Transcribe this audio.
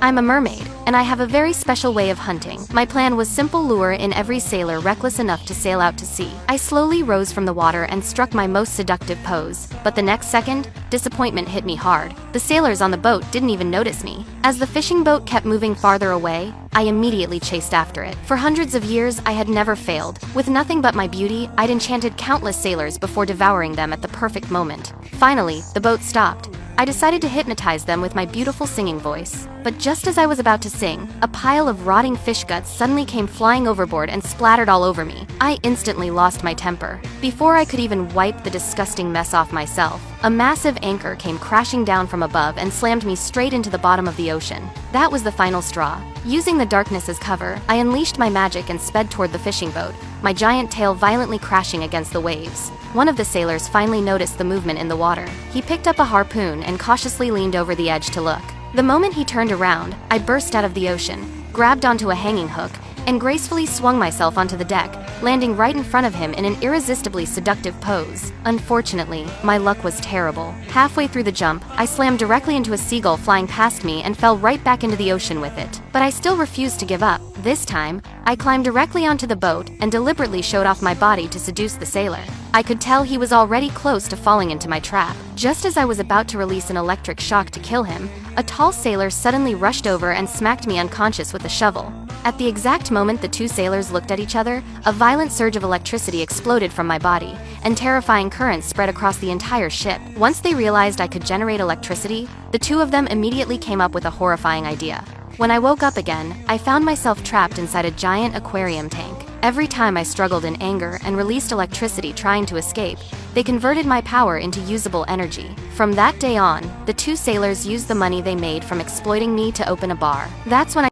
I'm a mermaid, and I have a very special way of hunting. My plan was simple: lure in every sailor reckless enough to sail out to sea. I slowly rose from the water and struck my most seductive pose, but the next second, disappointment hit me hard. The sailors on the boat didn't even notice me. As the fishing boat kept moving farther away, I immediately chased after it. For hundreds of years, I had never failed. With nothing but my beauty, I'd enchanted countless sailors before devouring them at the perfect moment. Finally, the boat stopped. I decided to hypnotize them with my beautiful singing voice. But just as I was about to sing, a pile of rotting fish guts suddenly came flying overboard and splattered all over me. I instantly lost my temper. Before I could even wipe the disgusting mess off myself, a massive anchor came crashing down from above and slammed me straight into the bottom of the ocean. That was the final straw. Using the darkness as cover, I unleashed my magic and sped toward the fishing boat, my giant tail violently crashing against the waves. One of the sailors finally noticed the movement in the water. He picked up a harpoon and cautiously leaned over the edge to look. The moment he turned around, I burst out of the ocean, grabbed onto a hanging hook, and gracefully swung myself onto the deck, landing right in front of him in an irresistibly seductive pose. Unfortunately, my luck was terrible. Halfway through the jump, I slammed directly into a seagull flying past me and fell right back into the ocean with it. But I still refused to give up. This time, I climbed directly onto the boat and deliberately showed off my body to seduce the sailor. I could tell he was already close to falling into my trap. Just as I was about to release an electric shock to kill him, a tall sailor suddenly rushed over and smacked me unconscious with a shovel. At the exact moment the two sailors looked at each other, a violent surge of electricity exploded from my body, and terrifying currents spread across the entire ship. Once they realized I could generate electricity, the two of them immediately came up with a horrifying idea. When I woke up again, I found myself trapped inside a giant aquarium tank. Every time I struggled in anger and released electricity trying to escape, they converted my power into usable energy. From that day on, the two sailors used the money they made from exploiting me to open a bar. That's when I